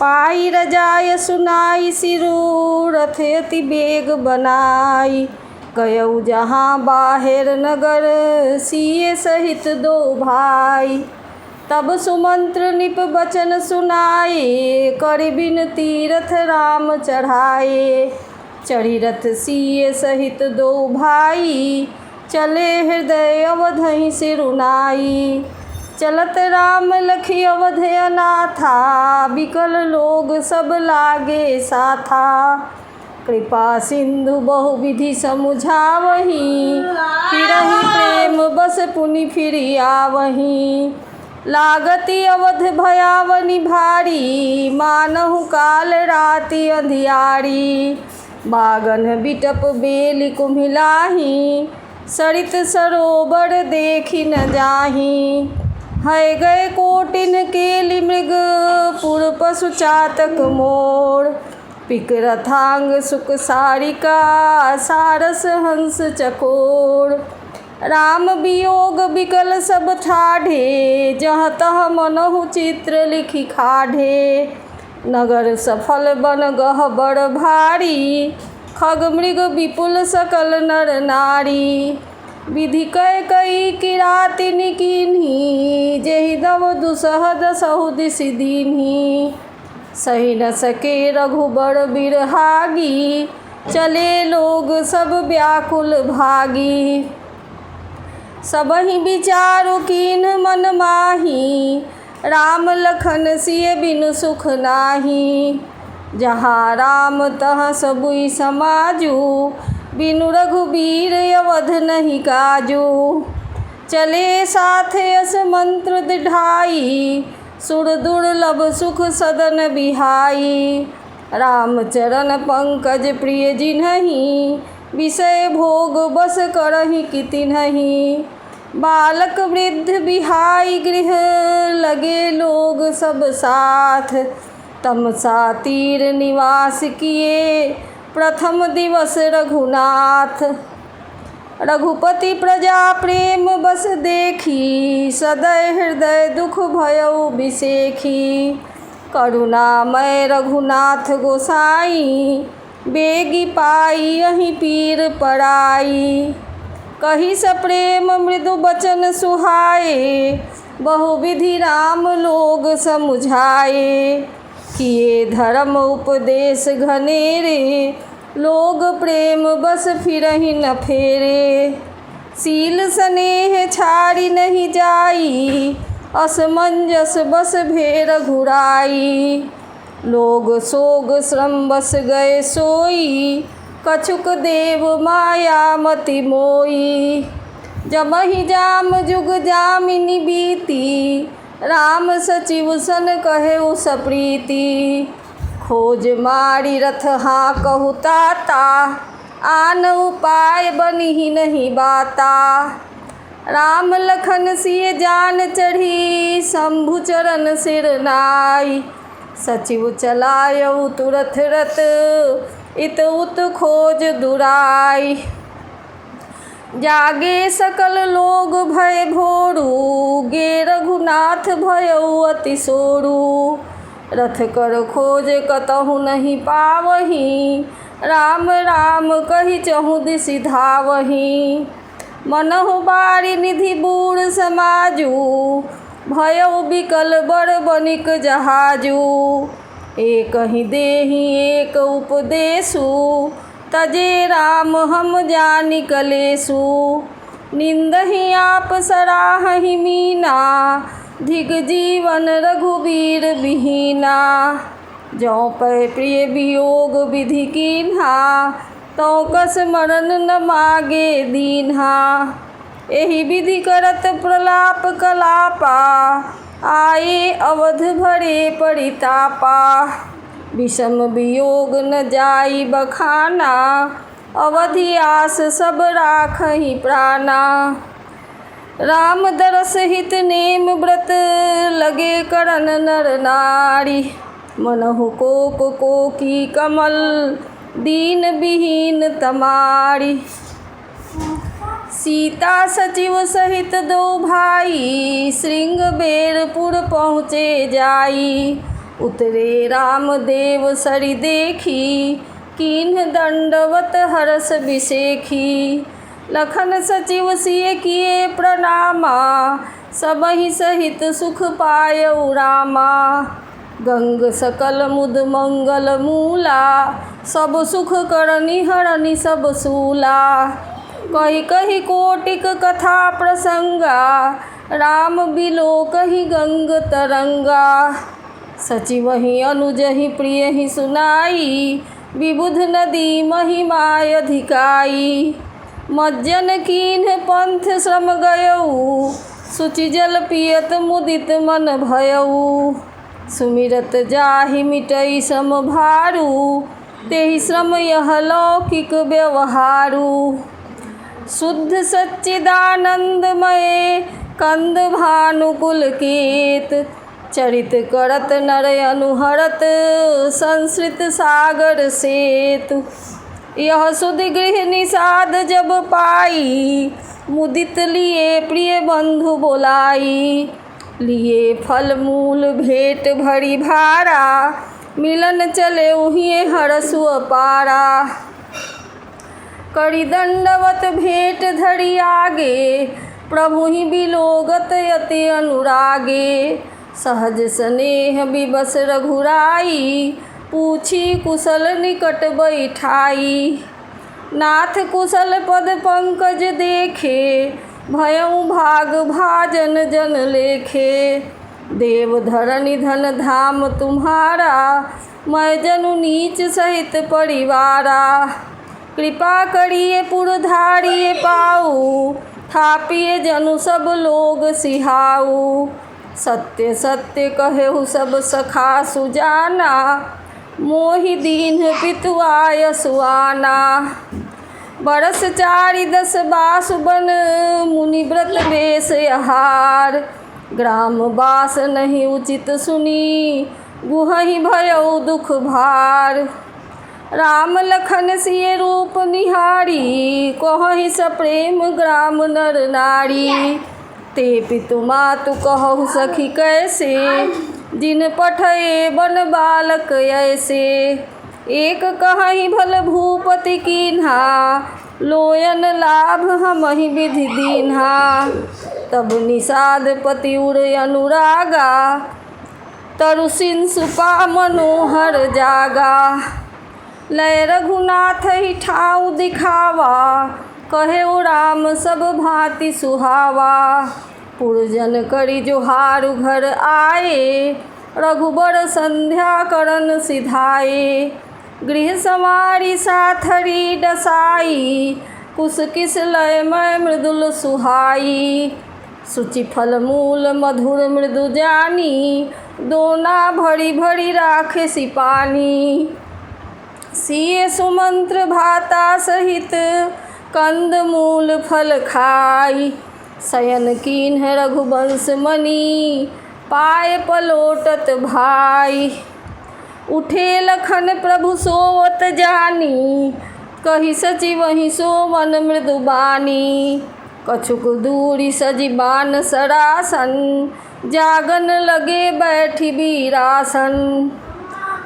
पाई रजाय सुनाई सिरू रथ अति बेग बनाई। गयऊ जहाँ बाहेर नगर सिए सहित दो भाई। तब सुमंत्र निप बचन सुनाए करि बिनती रथ राम चढ़ाए। चढ़ी रथ सिए सहित दो भाई चले हृदय अवधहि सिरुनाई। चलत राम लखी अवध अनाथा बिकल लोग सब लागे साथा। कृपा सिंधु बहुविधि समुझावही फिरहि प्रेम बस पुनि फिरि आवही। लागति अवध भयावनि भारी मानहु काल राति अंधियारी। बागन बिटप बेली कुम्हिलाही सरित सरोवर देखी न जाही। है गए कोटिन केली मृग पुर पशु चातक मोर। पिक रथांग सुख सारिका सारस हंस चकोर। राम वियोग बिकल सब ठाढ़े जहाँ तह मनहु चित्र लिखी खाढ़े। नगर सफल बन गह बड़ भारी खग मृग विपुल सकल नर नारी। विधि कय कई किराति निकीन्ही जेहि दव दुसह दसहु दिसि दीन्ही। सही न सके रघुबर बिरहागी चले लोग सब व्याकुल भागी। सबहि विचारु कीन्ह मन माही राम लखन सिय बिनु सुख नाही। जहाँ राम तहाँ सबुई समाजू बिनु रघुबीर अवध नहीं काजू। चले साथ यस मंत्र दृढ़ाई सुर दुर्लभ सुख सदन बिहाई। राम चरण पंकज प्रिय जिन्हहि विषय भोग बस करहि कि तिन्हहि। बालक वृद्ध बिहाई गृह लगे लोग सब साथ। तमसा तीर निवास किए प्रथम दिवस रघुनाथ। रघुपति प्रजा प्रेम बस देखी सदै हृदय दुख भयउ बिसेखी। करुणामय रघुनाथ गोसाई बेगी पाई अहि पीर पराई। कही सप्रेम मृदु बचन सुहाए बहुविधि राम लोग समुझाए। किए धर्म उपदेश घनेरे लोग प्रेम बस फिरहि न फेरे। सील स्नेह छाड़ी नहीं जाई असमंजस बस भेर घुराई। लोग सोग श्रम बस गए सोई कछुक देव माया मति मोई। जमहि जाम जुग जामिनी बीती राम सचिव सन कहेउ सप्रीति। खोज मारी रथ हाँ कहु ताता आन उपाय बनिहि नहीं बाता। राम लखन सिय जान चढ़ी शंभु चरण सिर नाई। सचिव चलायउ तुरथ रथ इत उत खोज दुराई। जागे सकल लोग भय भोरू गे रघुनाथ भयउ अति सोरू। रथ कर खोज कतहु नहीं पावही राम राम कहि चहु दिसि धावही। मनहु बारी निधि बूढ़ समाजू भयउ बिकल बड़ बनिक जहाजू। एक ही देहि एक उपदेशु तजे राम हम जानि कलेसु। निंदहि आप सराहहि मीना धिग जीवन रघुबीर विहीना। जौ पै प्रिय वियोग विधि कीन्हा तौ कस मरण न मागे दीन्हा। एहि विधि करत प्रलाप कलापा आए अवध भरे परितापा। विषम वियोग न जाई बखाना अवधि आस सब राखहि प्राणा। राम दरस हित नेम व्रत लगे करन नर नारी। मनहु कोक कोकी कमल दीन विहीन तमारी। सीता सचिव सहित दो भाई श्रृंगबेरपुर पहुँचे जाई। उतरे रामदेव सरि देखी, कीन्ह दंडवत हरस बिसेखी। लखन सचिव सिय किए प्रणामा, सबहि सहित सुख पायउ रामा। गंग सकल मुद मंगल मूला, सब सुख करनी हरनि सब सूला। कही कही कोटिक कथा प्रसंगा, राम बिलो कही गंग तरंगा। सचिवहि अनुजहि प्रियहि सुनाई, विबुध नदी महिमाय अधिकाई। मज्जन कीन्ह पंथ श्रम गयऊ, सुचि जल पियत मुदित मन भयऊ। सुमिरत जाहि मिटई श्रम भारू, तेहि श्रम यह लौकिक व्यवहारू। शुद्ध सच्चिदानंदमय कंद भानुकुल केत, चरित करत नर अनुहरत संस्कृत सागर सेतु। यह सुधि गृह निषाद जब पाई, मुदित लिए प्रिय बंधु बोलाई। लिए फल मूल भेंट भरी भारा, मिलन चले उहिए हरसु अपारा। करि दंडवत भेंट धरि आगे, प्रभु ही बिलोगत यति अनुरागे। सहज स्नेह विवश रघुराई, पूछी कुशल निकट बैठाई। नाथ कुशल पद पंकज देखे, भयउ भाग भाजन जन लेखे। देव धरनि धन धाम तुम्हारा, मैं जनु नीच सहित परिवारा। कृपा करिए पुरधारिये पाऊ, थापिए जनु सब लोग सिहाऊ। सत्य सत्य कहेहु सब सखा सुजाना, मोहि दीन्ह पितु आय सुआना। बरस 4 बासु बन, मुनि व्रत वेश आहार। ग्राम बास नहीं उचित सुनी, गुहहि भयउ दुख भार। राम लखन सिय रूप निहारी, कहहि सप्रेम ग्राम नर नारी। ते पितु मातु कहु सखी कैसे, जिन पठए बन बालक ऐसे। एक कहहि भल भूपति कीन्हा, लोयन लाभ हमहि विधि दीन्हा। तब निषाद पति उर अनुरागा, तरु सिंसुपा मनोहर जागा। लय रघुनाथ ही ठाउ दिखावा, कहे ओ राम सब भांति सुहावा। पुरजन करि जोहारु घर आए, रघुबर संध्या करन सिधाए। गृह समारी साथरी डसाई, कुश किस लय मैं मृदुल सुहाई। सुचि फल मूल मधुर मृदु जानी, दोना भरी भरी राखे सिपानी। सिए सुमंत्र भाता सहित, कंद मूल फल खाई। शयन कीन्ह रघुवंश मणि, पाए पलोटत भाई। उठे लखन प्रभु सोवत जानी, कही सचिवहि सोवन मृदु बानी। कछुक दूरी सजि बान सरासन, जागन लगे बैठी बीरासन।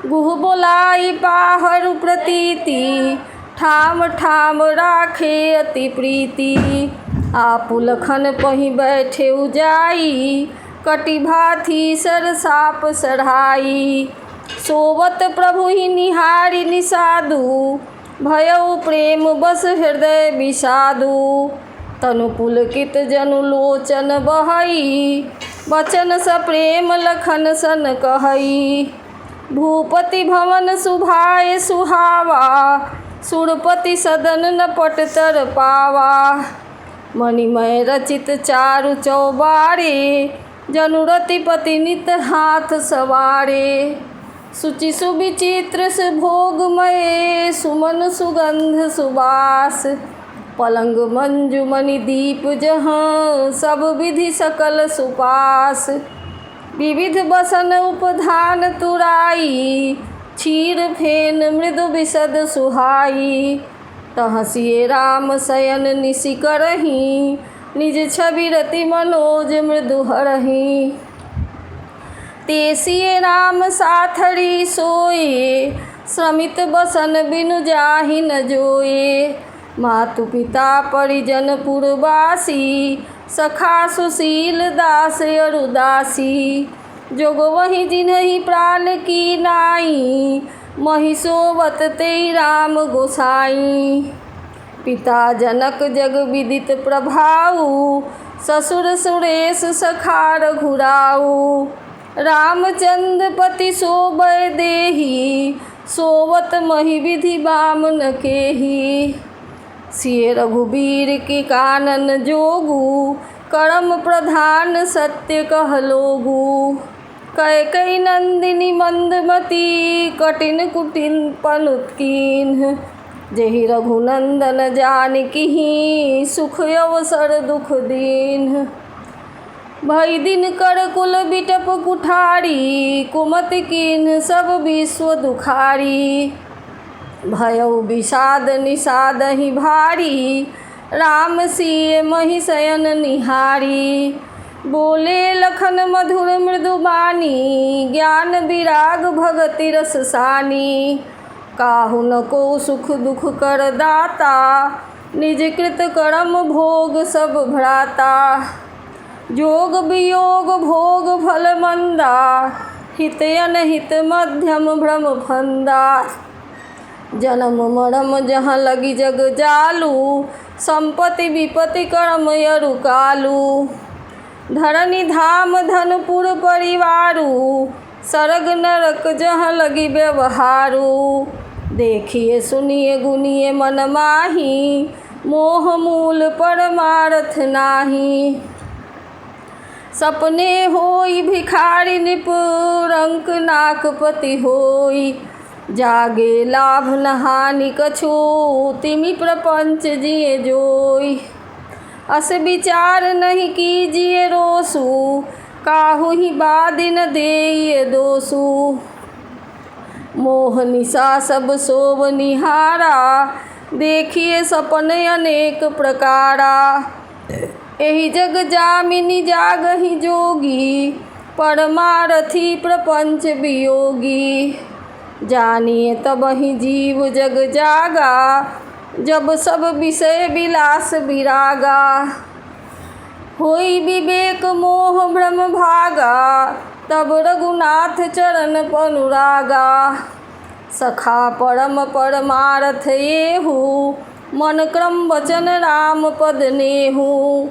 गुह बोलाई पाहरु प्रतीति, ठाम ठाम राखे अति प्रीति। आपु लखन पहि बैठे उजाई, कटि भाथी सरसाप सढ़ाई। सोवत प्रभु ही निहारी निषादु, भयउ प्रेम बस हृदय विषादु। तनु पुलकित जनु लोचन बहई, बचन सप्रेम लखन सन कहई। भूपति भवन सुभाए सुहावा, सुरपति सदन न पट तर पावा। मणिमय रचित चारु चौबारे, जनुरतिपति नित हाथ सवारे। सुचि सुविचित्र सुभोगमय, सुमन सुगंध सुबास। पलंग मंजु मणि दीप जहाँ, सब विधि सकल सुपास। विविध बसन उपधान तुराई, क्षीर फेन मृदु विशद सुहाई। तहसिए राम शयन निशि करहीं, निज छवि रति मनोज मृदु हरहीं। तेसिए राम साथड़ी सोए, श्रमित बसन बिनु जाहि न जोए। मातु पिता परिजन पुरवासी, सखा सुशील दास अरुदासी। जोगवहि जिन्हि प्राण की नाई, महिषोवत तेई राम गोसाई। पिता जनक जग विदित प्रभाऊ, ससुर सुरेश सखा रघुराऊ। रामचंद्र पति शोभय देहि, सोवत महि विधि बामन केहि। सिय रघुबीर के कानन जोगु, करम प्रधान सत्य कहलोगु। कैकेयी नंदिनी मंदमती, कठिन कुटिल पनुत कीन्ह। जेहि रघुनंदन जानकी, सुख अवसर दुख दीन्ह। भई दिन कर कुल बिटप कुठारी, कुमति कीन्ह सब विश्व दुखारी। भयउ विषाद निषादहि भारी, राम सिय महि शयन निहारी। बोले लखन मधुर मृदु बानी, ज्ञान विराग भगति रस सानी। काहू न को सुख दुख कर दाता, निज कृत कर्म भोग सब भ्राता। जोग वियोग भोग फल मंदा, हित अनहित मध्यम भ्रम फंदा। जन्म मरम जहाँ लगी जग जालू, संपत्ति विपत्ति कर्म यरु कालू। धरनी धाम धनपुर परिवारू, सरग नरक जहाँ लगी व्यवहारू। देखिए सुनिए गुनिए मन माही, मोह मूल परमारथ नाही। सपने होई भिखारी निप, रंक नाकपति होई। जागे लाभ न हानि कछु, तिमि प्रपंच जिए जोई। अस विचार नहीं कीजिए रोसु, काहू ही बादि न देइए दोसु। मोह निशा सब सोव निहारा, देखिए सपने अनेक प्रकारा। एहि जग जामिनी जागहि जोगी, परमारथी प्रपंच वियोगी। जानिए तबहि जीव जग जागा, जब सब विषय विलास विरागा। होई विवेक मोह भ्रम भागा, तब रघुनाथ चरण अनुरागा। सखा परम परमारथ येहु, मन क्रम वचन राम पद नेहु।